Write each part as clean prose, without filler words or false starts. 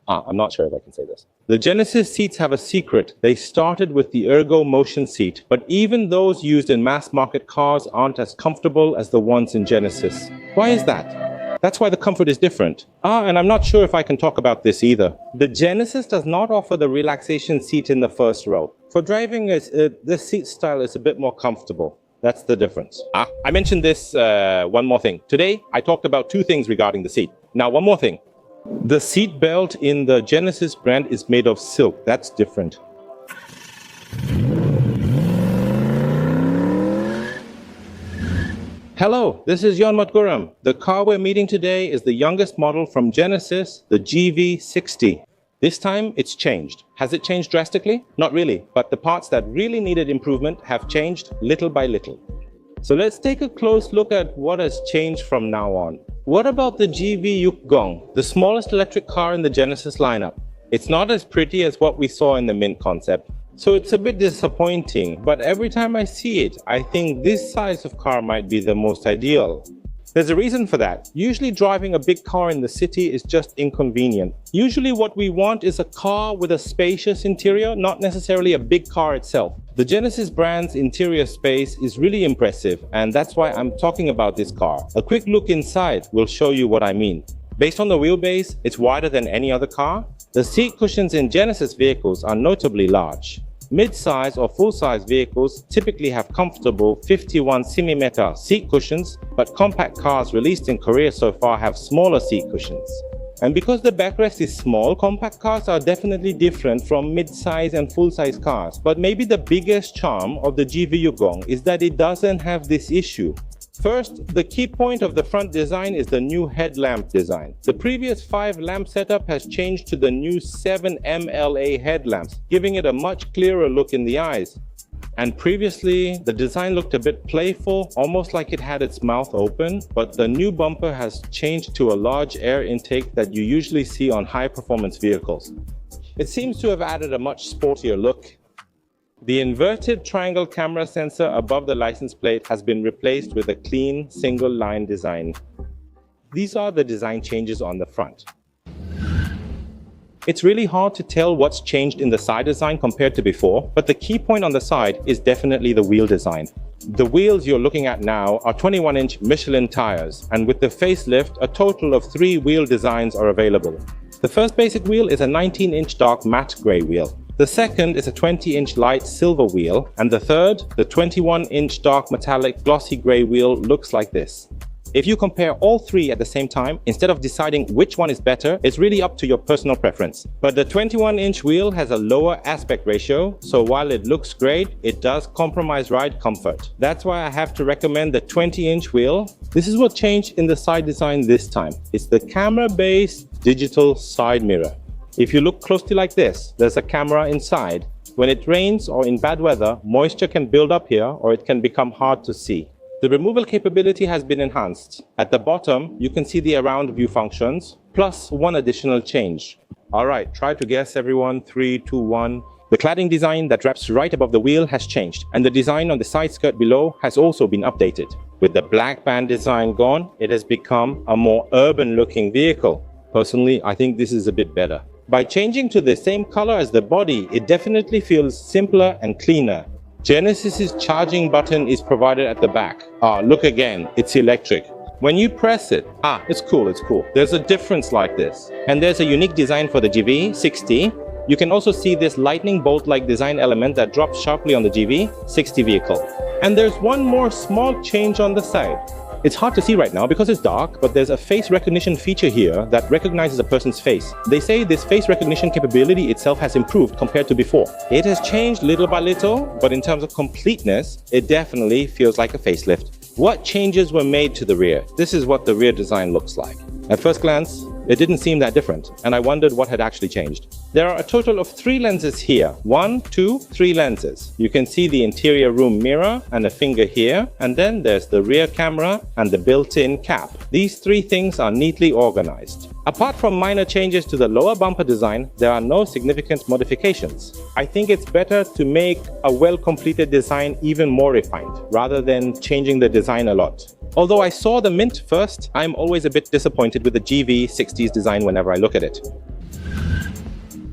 I'm not sure if I can say this. The Genesis seats have a secret. They started with the Ergo Motion seat, but even those used in mass market cars aren't as comfortable as the ones in Genesis. Why is that? That's why the comfort is different. And I'm not sure if I can talk about this either. The Genesis does not offer the relaxation seat in the first row. For driving, this seat style is a bit more comfortable. That's the difference. I mentioned this, one more thing. Today, I talked about two things regarding the seat. Now, one more thing. The seat belt in the Genesis brand is made of silk. That's different. Hello, this is Yon Matguram. The car we're meeting today is the youngest model from Genesis, the GV60. This time, it's changed. Has it changed drastically? Not really, but the parts that really needed improvement have changed little by little. So let's take a close look at what has changed from now on. What about the GV60, the smallest electric car in the Genesis lineup? It's not as pretty as what we saw in the Mint concept, so it's a bit disappointing, but every time I see it, I think this size of car might be the most ideal. There's a reason for that. Usually driving a big car in the city is just inconvenient. Usually what we want is a car with a spacious interior, not necessarily a big car itself. The Genesis brand's interior space is really impressive, and that's why I'm talking about this car. A quick look inside will show you what I mean. Based on the wheelbase, it's wider than any other car. The seat cushions in Genesis vehicles are notably large. Mid-size or full-size vehicles typically have comfortable 51mm seat cushions, but compact cars released in Korea so far have smaller seat cushions. And because the backrest is small, compact cars are definitely different from mid-size and full-size cars. But maybe the biggest charm of the GV60 is that it doesn't have this issue. First, the key point of the front design is the new headlamp design. The previous 5 lamp setup has changed to the new 7 MLA headlamps, giving it a much clearer look in the eyes. And previously, the design looked a bit playful, almost like it had its mouth open, but the new bumper has changed to a large air intake that you usually see on high-performance vehicles. It seems to have added a much sportier look. The inverted triangle camera sensor above the license plate has been replaced with a clean single-line design. These are the design changes on the front. It's really hard to tell what's changed in the side design compared to before, but the key point on the side is definitely the wheel design. The wheels you're looking at now are 21-inch Michelin tires, and with the facelift, a total of 3 wheel designs are available. The first basic wheel is a 19-inch dark matte grey wheel. The second is a 20-inch light silver wheel, and the third, the 21-inch dark metallic glossy grey wheel, looks like this. If you compare all 3 at the same time, instead of deciding which one is better, it's really up to your personal preference. But the 21-inch wheel has a lower aspect ratio, so while it looks great, it does compromise ride comfort. That's why I have to recommend the 20-inch wheel. This is what changed in the side design this time. It's the camera-based digital side mirror. If you look closely like this, there's a camera inside. When it rains or in bad weather, moisture can build up here or it can become hard to see. The removal capability has been enhanced. At the bottom, you can see the around view functions, plus one additional change. Alright, try to guess everyone. 3, 2, 1. The cladding design that wraps right above the wheel has changed, and the design on the side skirt below has also been updated. With the black band design gone, it has become a more urban looking vehicle. Personally, I think this is a bit better. By changing to the same color as the body, it definitely feels simpler and cleaner. Genesis's charging button is provided at the back. Look again, it's electric. When you press it, it's cool. There's a difference like this. And there's a unique design for the GV60. You can also see this lightning bolt-like design element that drops sharply on the GV60 vehicle. And there's one more small change on the side. It's hard to see right now because it's dark, but there's a face recognition feature here that recognizes a person's face. They say this face recognition capability itself has improved compared to before. It has changed little by little, but in terms of completeness, it definitely feels like a facelift. What changes were made to the rear? This is what the rear design looks like. At first glance, it didn't seem that different, and I wondered what had actually changed. There are a total of 3 lenses here. 1, 2, 3 lenses. You can see the interior room mirror and a finger here, and then there's the rear camera and the built-in cap. These 3 things are neatly organized. Apart from minor changes to the lower bumper design, there are no significant modifications. I think it's better to make a well-completed design even more refined, rather than changing the design a lot. Although I saw the Mint first, I'm always a bit disappointed with the GV60's design whenever I look at it.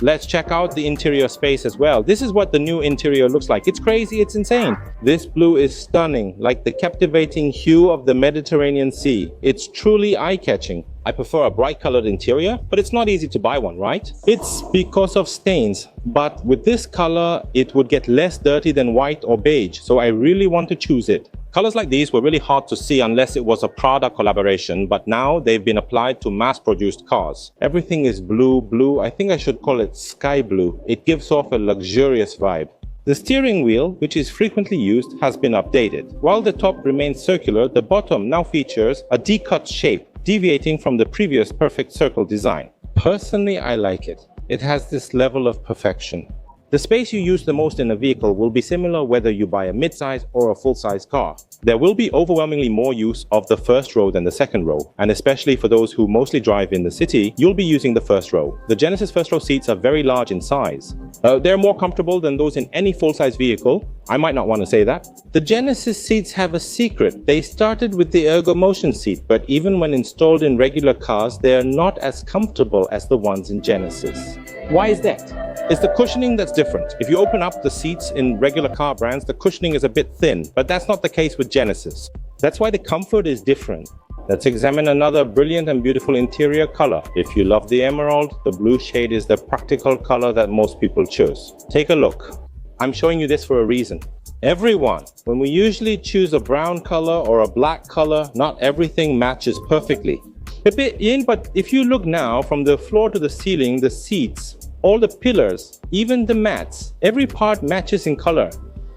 Let's check out the interior space as well. This is what the new interior looks like. It's crazy, it's insane. This blue is stunning, like the captivating hue of the Mediterranean Sea. It's truly eye-catching. I prefer a bright colored interior, but it's not easy to buy one, right? It's because of stains, but with this color, it would get less dirty than white or beige, so I really want to choose it. Colors like these were really hard to see unless it was a Prada collaboration, but now they've been applied to mass-produced cars. Everything is blue. I think I should call it sky blue. It gives off a luxurious vibe. The steering wheel, which is frequently used, has been updated. While the top remains circular, the bottom now features a D-cut shape, deviating from the previous perfect circle design. Personally, I like it. It has this level of perfection. The space you use the most in a vehicle will be similar whether you buy a mid-size or a full-size car. There will be overwhelmingly more use of the first row than the second row, and especially for those who mostly drive in the city, you'll be using the first row. The Genesis first row seats are very large in size. They're more comfortable than those in any full-size vehicle. I might not want to say that. The Genesis seats have a secret. They started with the ErgoMotion seat, but even when installed in regular cars, they are not as comfortable as the ones in Genesis. Why is that? It's the cushioning that's different. If you open up the seats in regular car brands, the cushioning is a bit thin, but that's not the case with Genesis. That's why the comfort is different. Let's examine another brilliant and beautiful interior color. If you love the emerald, the blue shade is the practical color that most people choose. Take a look. I'm showing you this for a reason. Everyone, when we usually choose a brown color or a black color, not everything matches perfectly. But if you look now from the floor to the ceiling, the seats, all the pillars, even the mats, every part matches in color.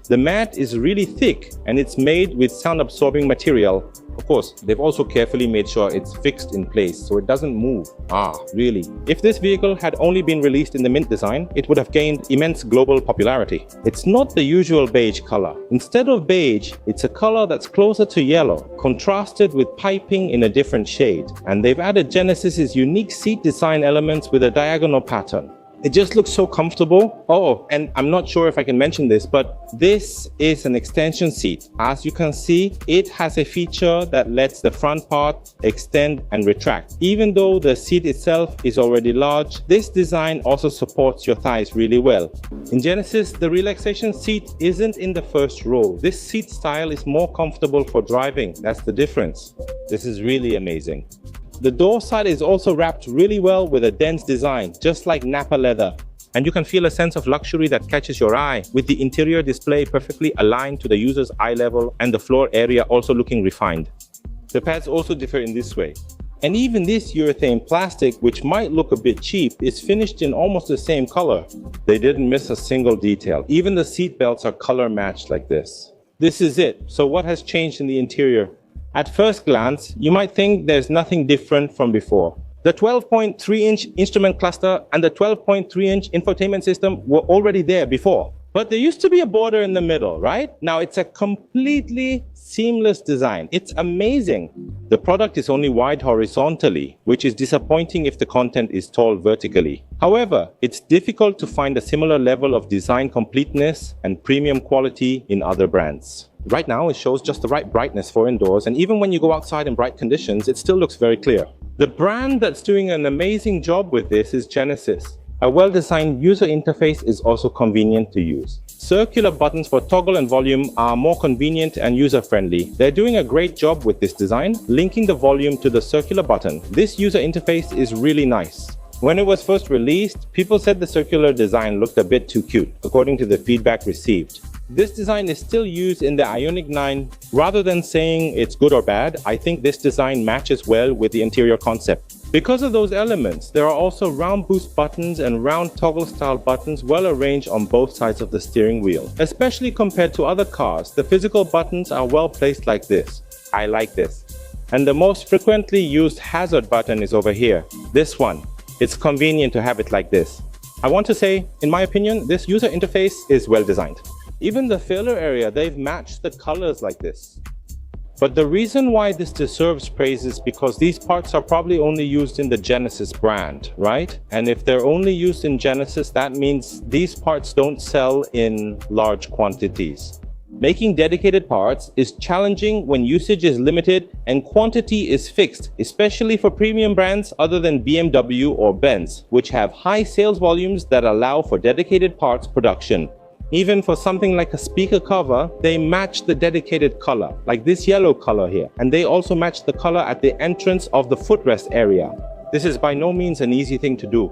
The mat is really thick and it's made with sound-absorbing material. Of course, they've also carefully made sure it's fixed in place so it doesn't move. Really? If this vehicle had only been released in the mint design, it would have gained immense global popularity. It's not the usual beige color. Instead of beige, it's a color that's closer to yellow, contrasted with piping in a different shade. And they've added Genesis's unique seat design elements with a diagonal pattern. It just looks so comfortable. Oh, and I'm not sure if I can mention this, but this is an extension seat. As you can see, it has a feature that lets the front part extend and retract. Even though the seat itself is already large, this design also supports your thighs really well. In Genesis, the relaxation seat isn't in the first row. This seat style is more comfortable for driving. That's the difference. This is really amazing. The door side is also wrapped really well with a dense design, just like Nappa leather. And you can feel a sense of luxury that catches your eye, with the interior display perfectly aligned to the user's eye level and the floor area also looking refined. The pads also differ in this way. And even this urethane plastic, which might look a bit cheap, is finished in almost the same color. They didn't miss a single detail. Even the seat belts are color matched like this. This is it. So what has changed in the interior? At first glance, you might think there's nothing different from before. The 12.3-inch instrument cluster and the 12.3-inch infotainment system were already there before. But there used to be a border in the middle, right? Now it's a completely seamless design. It's amazing. The product is only wide horizontally, which is disappointing if the content is tall vertically. However, it's difficult to find a similar level of design completeness and premium quality in other brands. Right now, it shows just the right brightness for indoors, and even when you go outside in bright conditions, it still looks very clear. The brand that's doing an amazing job with this is Genesis. A well-designed user interface is also convenient to use. Circular buttons for toggle and volume are more convenient and user-friendly. They're doing a great job with this design, linking the volume to the circular button. This user interface is really nice. When it was first released, people said the circular design looked a bit too cute, according to the feedback received. This design is still used in the Ioniq 9. Rather than saying it's good or bad, I think this design matches well with the interior concept. Because of those elements, there are also round boost buttons and round toggle style buttons well arranged on both sides of the steering wheel. Especially compared to other cars, the physical buttons are well placed like this. I like this. And the most frequently used hazard button is over here, this one. It's convenient to have it like this. I want to say, in my opinion, this user interface is well designed. Even the failer area, they've matched the colors like this. But the reason why this deserves praise is because these parts are probably only used in the Genesis brand, right? And if they're only used in Genesis, that means these parts don't sell in large quantities. Making dedicated parts is challenging when usage is limited and quantity is fixed, especially for premium brands other than BMW or Benz, which have high sales volumes that allow for dedicated parts production. Even for something like a speaker cover, they match the dedicated color, like this yellow color here, and they also match the color at the entrance of the footrest area. This is by no means an easy thing to do.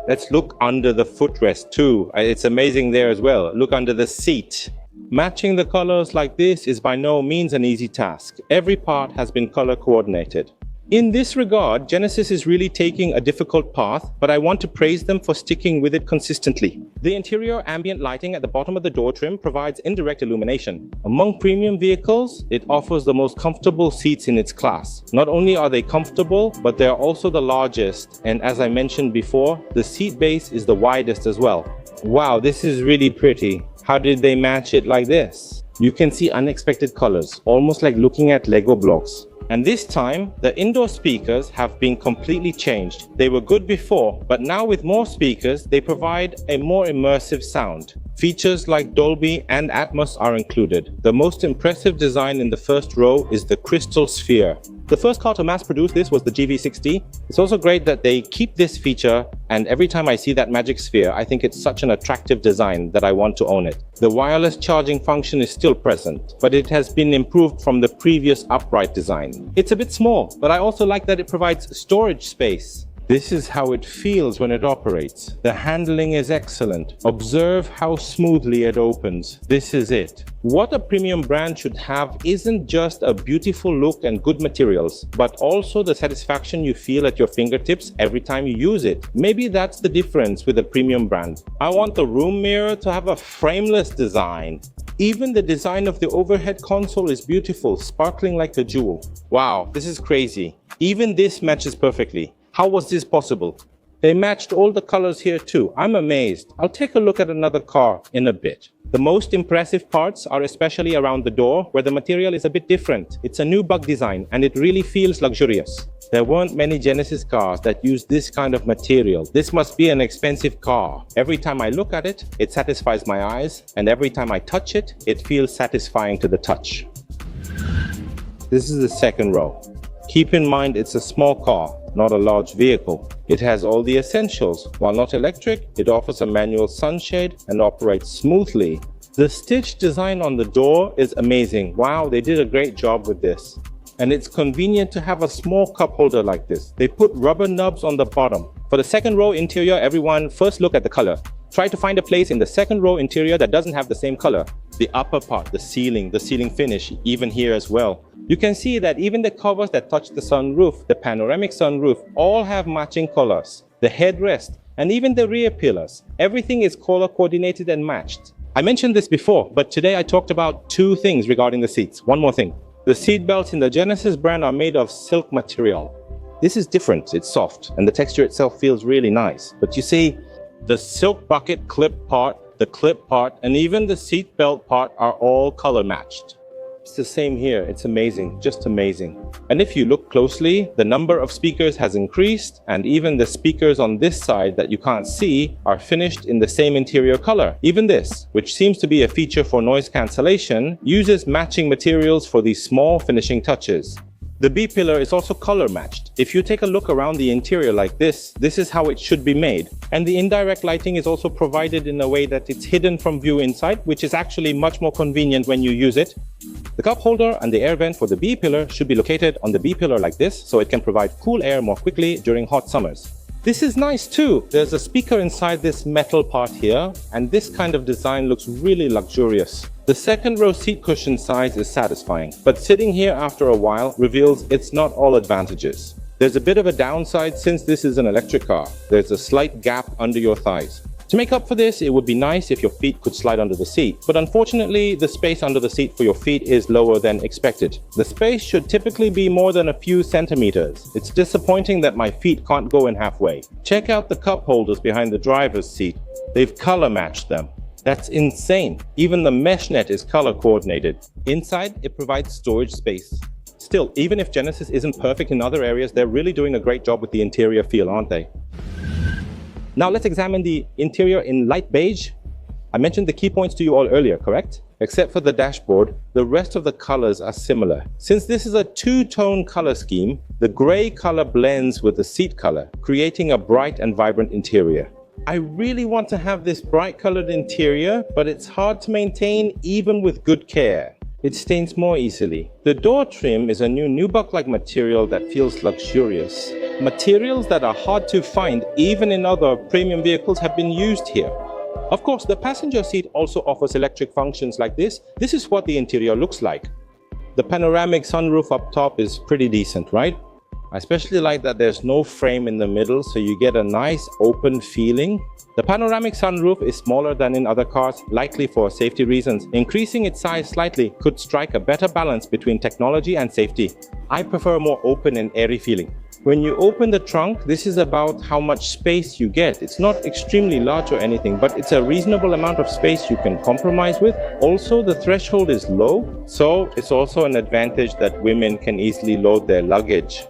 Let's look under the footrest too. It's amazing there as well. Look under the seat. Matching the colors like this is by no means an easy task. Every part has been color coordinated. In this regard, Genesis is really taking a difficult path, but I want to praise them for sticking with it consistently. The interior ambient lighting at the bottom of the door trim provides indirect illumination. Among premium vehicles, it offers the most comfortable seats in its class. Not only are they comfortable, but they are also the largest, and as I mentioned before, the seat base is the widest as well. Wow, this is really pretty. How did they match it like this? You can see unexpected colors, almost like looking at Lego blocks. And this time, the indoor speakers have been completely changed. They were good before, but now with more speakers, they provide a more immersive sound. Features like Dolby and Atmos are included. The most impressive design in the first row is the crystal sphere. The first car to mass produce this was the GV60. It's also great that they keep this feature, and every time I see that magic sphere, I think it's such an attractive design that I want to own it. The wireless charging function is still present, but it has been improved from the previous upright design. It's a bit small, but I also like that it provides storage space. This is how it feels when it operates. The handling is excellent. Observe how smoothly it opens. This is it. What a premium brand should have isn't just a beautiful look and good materials, but also the satisfaction you feel at your fingertips every time you use it. Maybe that's the difference with a premium brand. I want the room mirror to have a frameless design. Even the design of the overhead console is beautiful, sparkling like a jewel. Wow, this is crazy. Even this matches perfectly. How was this possible? They matched all the colors here too. I'm amazed. I'll take a look at another car in a bit. The most impressive parts are especially around the door, where the material is a bit different. It's a new bug design and it really feels luxurious. There weren't many Genesis cars that use this kind of material. This must be an expensive car. Every time I look at it, it satisfies my eyes, and every time I touch it, it feels satisfying to the touch. This is the second row. Keep in mind it's a small car, not a large vehicle. It has all the essentials. While not electric, it offers a manual sunshade and operates smoothly. The stitch design on the door is amazing. Wow, they did a great job with this. And it's convenient to have a small cup holder like this. They put rubber nubs on the bottom. For the second row interior, everyone first look at the color. Try to find a place in the second row interior that doesn't have the same color. The upper part, the ceiling finish, even here as well. You can see that even the covers that touch the sunroof, the panoramic sunroof, all have matching colors. The headrest, and even the rear pillars. Everything is color coordinated and matched. I mentioned this before, but today I talked about two things regarding the seats. One more thing. The seat belts in the Genesis brand are made of silk material. This is different, it's soft, and the texture itself feels really nice. But you see, the silk bucket clip part, the clip part, and even the seat belt part are all color matched. It's the same here. It's amazing, just amazing. And if you look closely, the number of speakers has increased, and even the speakers on this side that you can't see are finished in the same interior color. Even this, which seems to be a feature for noise cancellation, uses matching materials for these small finishing touches. The B-pillar is also color matched. If you take a look around the interior like this is how it should be made. And the indirect lighting is also provided in a way that it's hidden from view inside, which is actually much more convenient when you use it. The cup holder and the air vent for the B-pillar should be located on the B-pillar like this, so it can provide cool air more quickly during hot summers. This is nice too. There's a speaker inside this metal part here, and this kind of design looks really luxurious. The second row seat cushion size is satisfying, but sitting here after a while reveals it's not all advantages. There's a bit of a downside since this is an electric car. There's a slight gap under your thighs. To make up for this, it would be nice if your feet could slide under the seat, but unfortunately, the space under the seat for your feet is lower than expected. The space should typically be more than a few centimeters. It's disappointing that my feet can't go in halfway. Check out the cup holders behind the driver's seat. They've color matched them. That's insane. Even the mesh net is color coordinated. Inside, it provides storage space. Still, even if Genesis isn't perfect in other areas, they're really doing a great job with the interior feel, aren't they? Now let's examine the interior in light beige. I mentioned the key points to you all earlier, correct? Except for the dashboard, the rest of the colors are similar. Since this is a two-tone color scheme, the gray color blends with the seat color, creating a bright and vibrant interior. I really want to have this bright colored interior, but it's hard to maintain even with good care. It stains more easily. The door trim is a new nubuck-like material that feels luxurious. Materials that are hard to find even in other premium vehicles have been used here. Of course, the passenger seat also offers electric functions like this. This is what the interior looks like. The panoramic sunroof up top is pretty decent, right? I especially like that there's no frame in the middle, so you get a nice open feeling. The panoramic sunroof is smaller than in other cars, likely for safety reasons. Increasing its size slightly could strike a better balance between technology and safety. I prefer a more open and airy feeling. When you open the trunk, this is about how much space you get. It's not extremely large or anything, but it's a reasonable amount of space you can compromise with. Also, the threshold is low, so it's also an advantage that women can easily load their luggage.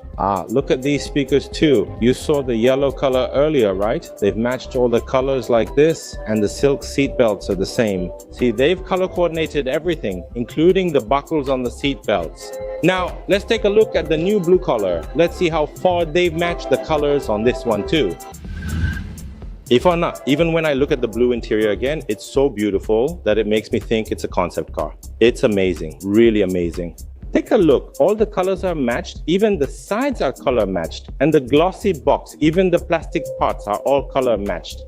Look at these speakers too. You saw the yellow color earlier, right? They've matched all the colors like this, and the silk seat belts are the same. See, they've color coordinated everything, including the buckles on the seat belts. Now, let's take a look at the new blue color. Let's see how far they've matched the colors on this one too. If or not, even when I look at the blue interior again, it's so beautiful that it makes me think it's a concept car. It's amazing, really amazing. Take a look, all the colors are matched, even the sides are color matched, and the glossy box, even the plastic parts are all color matched.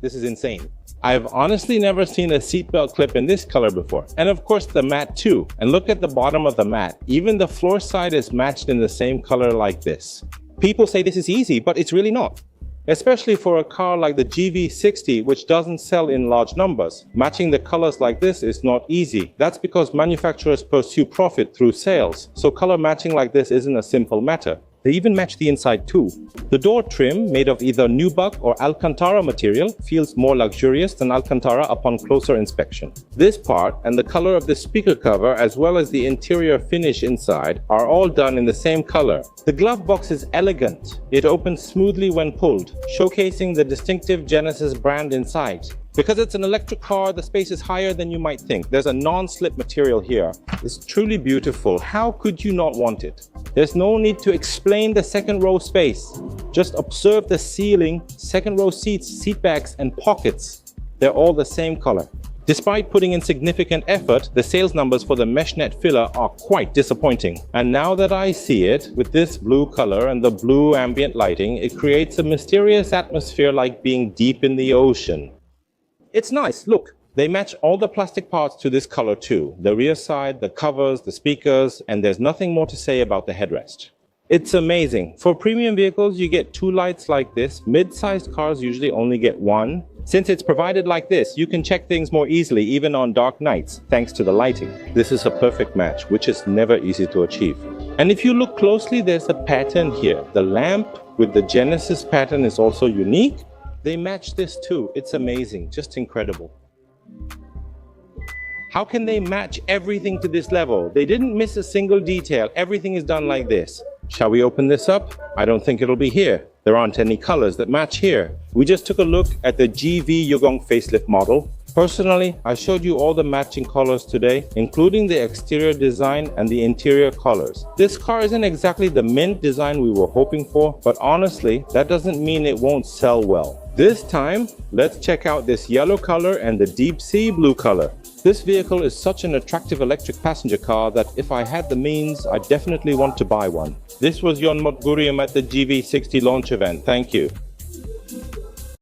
This is insane. I've honestly never seen a seatbelt clip in this color before. And of course the mat too. And look at the bottom of the mat. Even the floor side is matched in the same color like this. People say this is easy, but it's really not. Especially for a car like the GV60, which doesn't sell in large numbers. Matching the colors like this is not easy. That's because manufacturers pursue profit through sales. So color matching like this isn't a simple matter. They even match the inside too. The door trim, made of either nubuck or Alcantara material, feels more luxurious than Alcantara upon closer inspection. This part and the color of the speaker cover, as well as the interior finish inside, are all done in the same color. The glove box is elegant. It opens smoothly when pulled, showcasing the distinctive Genesis brand inside. Because it's an electric car, the space is higher than you might think. There's a non-slip material here. It's truly beautiful. How could you not want it? There's no need to explain the second row space. Just observe the ceiling, second row seats, seat backs, and pockets. They're all the same color. Despite putting in significant effort, the sales numbers for the meshnet filler are quite disappointing. And now that I see it, with this blue color and the blue ambient lighting, it creates a mysterious atmosphere like being deep in the ocean. It's nice, look. They match all the plastic parts to this color too. The rear side, the covers, the speakers, and there's nothing more to say about the headrest. It's amazing. For premium vehicles, you get two lights like this. Mid-sized cars usually only get one. Since it's provided like this, you can check things more easily even on dark nights, thanks to the lighting. This is a perfect match, which is never easy to achieve. And if you look closely, there's a pattern here. The lamp with the Genesis pattern is also unique. They match this too. It's amazing, just incredible. How can they match everything to this level? They didn't miss a single detail. Everything is done like this. Shall we open this up? I don't think it'll be here. There aren't any colors that match here. We just took a look at the GV60 facelift model. Personally, I showed you all the matching colors today, including the exterior design and the interior colors. This car isn't exactly the mint design we were hoping for, but honestly, that doesn't mean it won't sell well. This time, let's check out this yellow color and the deep sea blue color. This vehicle is such an attractive electric passenger car that if I had the means, I definitely want to buy one. This was Yon Motgurium at the GV60 launch event. Thank you.